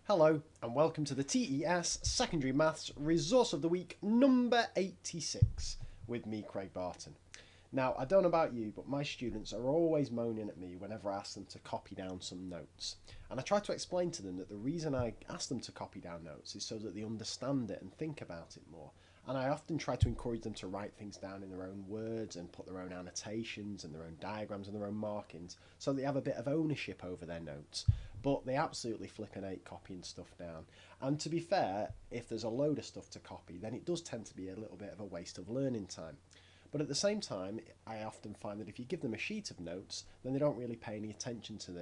Hello and welcome to the TES Secondary Maths Resource of the Week number 86 with me, Craig Barton. Now, I don't know about you, but my students are always moaning at me whenever I ask them to copy down some notes. And I try to explain to them that the reason I ask them to copy down notes is so that they understand it and think about it more. And I often try to encourage them to write things down in their own words and put their own annotations and their own diagrams and their own markings so they have a bit of ownership over their notes. But they absolutely flipping hate copying stuff down. And to be fair, if there's a load of stuff to copy, then it does tend to be a little bit of a waste of learning time. But at the same time, I often find that if you give them a sheet of notes, then they don't really pay any attention to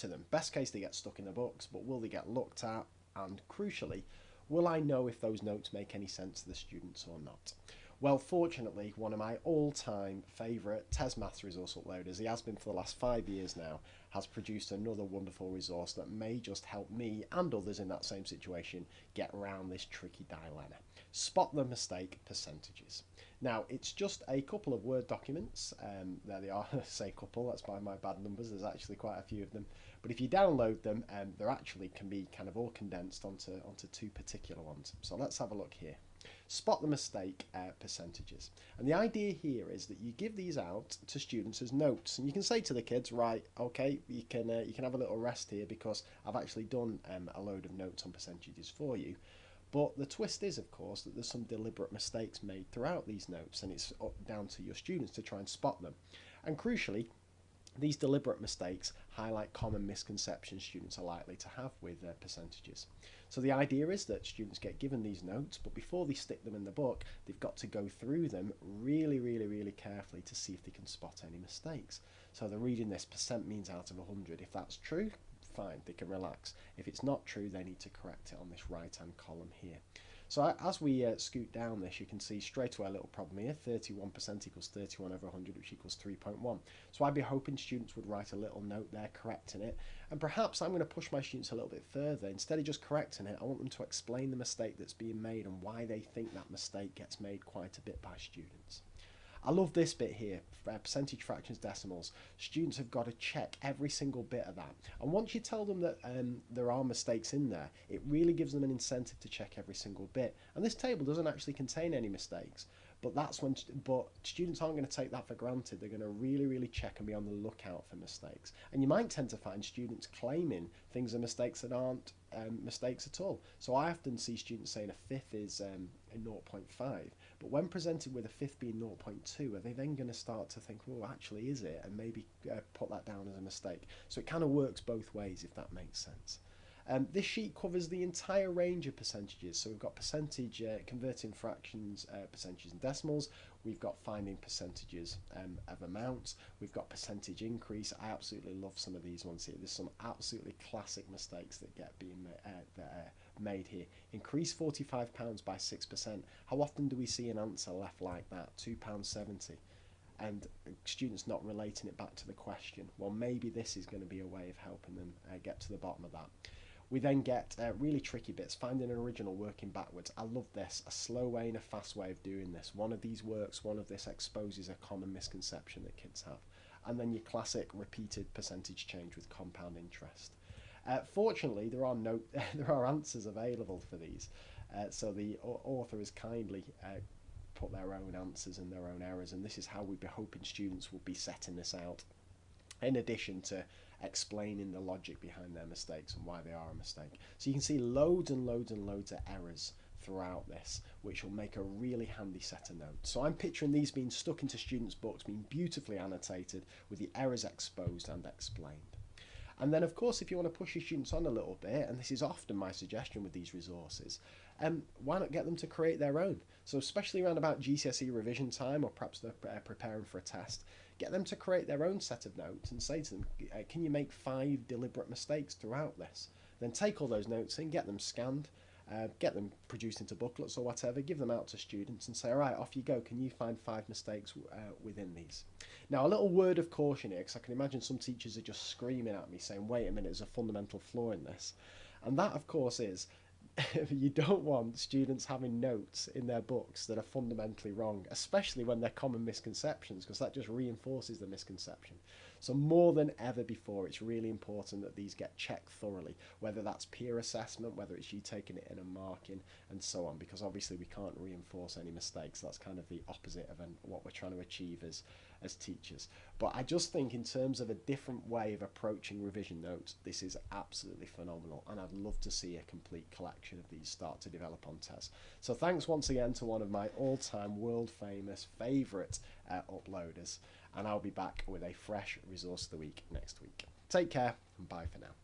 them. Best case, they get stuck in the books, but will they get looked at? And crucially, will I know if those notes make any sense to the students or not? Well, fortunately, one of my all-time favourite TES Maths resource uploaders, he has been for the last 5 years now, has produced another wonderful resource that may just help me and others in that same situation get around this tricky dilemma. Spot the mistake percentages. Now, it's just a couple of Word documents. There they are, say couple, that's by my bad numbers, there's actually quite a few of them. But if you download them, they actually can be kind of all condensed onto two particular ones. So let's have a look here. Spot the mistake percentages. And the idea here is that you give these out to students as notes, and you can say to the kids, right, okay, you can have a little rest here because I've actually done a load of notes on percentages for you. But the twist is, of course, that there's some deliberate mistakes made throughout these notes, and it's down to your students to try and spot them. And crucially, these deliberate mistakes highlight common misconceptions students are likely to have with their percentages. So the idea is that students get given these notes, but before they stick them in the book, they've got to go through them really carefully to see if they can spot any mistakes. So they're reading this percent means out of 100. If that's true, fine, they can relax. If it's not true, they need to correct it on this right-hand column here. So as we scoot down this, you can see straight away a little problem here. 31% equals 31 over 100, which equals 3.1. So I'd be hoping students would write a little note there correcting it. And perhaps I'm going to push my students a little bit further. Instead of just correcting it, I want them to explain the mistake that's being made and why they think that mistake gets made quite a bit by students. I love this bit here, percentage fractions decimals. Students have got to check every single bit of that. And once you tell them that there are mistakes in there, it really gives them an incentive to check every single bit. And this table doesn't actually contain any mistakes, but students aren't going to take that for granted. They're going to really check and be on the lookout for mistakes. And you might tend to find students claiming things are mistakes that aren't mistakes at all. So I often see students saying a fifth is a 0.5, but when presented with a fifth being 0.2, are they then going to start to think, well, actually is it, and maybe put that down as a mistake? So it kind of works both ways, if that makes sense. This sheet covers the entire range of percentages. So we've got percentage converting fractions, percentages and decimals. We've got finding percentages of amounts. We've got percentage increase. I absolutely love some of these ones here. There's some absolutely classic mistakes that get made here. Increase £45 by 6%. How often do we see an answer left like that? £2.70. And students not relating it back to the question. Well, maybe this is going to be a way of helping them get to the bottom of that. We then get really tricky bits, finding an original working backwards. I love this, a slow way and a fast way of doing this. One of these works, one of this exposes a common misconception that kids have. And then your classic repeated percentage change with compound interest. Fortunately, there are answers available for these. So the author has kindly put their own answers and their own errors, and this is how we'd be hoping students will be setting this out, in addition to explaining the logic behind their mistakes and why they are a mistake. So you can see loads and loads of errors throughout this, which will make a really handy set of notes. So I'm picturing these being stuck into students' books, being beautifully annotated with the errors exposed and explained. And then, of course, if you want to push your students on a little bit, and this is often my suggestion with these resources, why not get them to create their own? So especially around about GCSE revision time, or perhaps they're preparing for a test, get them to create their own set of notes and say to them, can you make 5 deliberate mistakes throughout this? Then take all those notes in, get them scanned, get them produced into booklets or whatever, give them out to students and say, all right, off you go, can you find 5 mistakes within these? Now, a little word of caution here, because I can imagine some teachers are just screaming at me saying, wait a minute, there's a fundamental flaw in this. And that, of course, is you don't want students having notes in their books that are fundamentally wrong, especially when they're common misconceptions, because that just reinforces the misconception. So more than ever before, it's really important that these get checked thoroughly, whether that's peer assessment, whether it's you taking it in and marking, and so on, because obviously we can't reinforce any mistakes. That's kind of the opposite of what we're trying to achieve as teachers. But I just think in terms of a different way of approaching revision notes, this is absolutely phenomenal, and I'd love to see a complete collection of these start to develop on TES. So thanks once again to one of my all-time world famous favourite uploaders, and I'll be back with a fresh resource of the week next week. Take care and bye for now.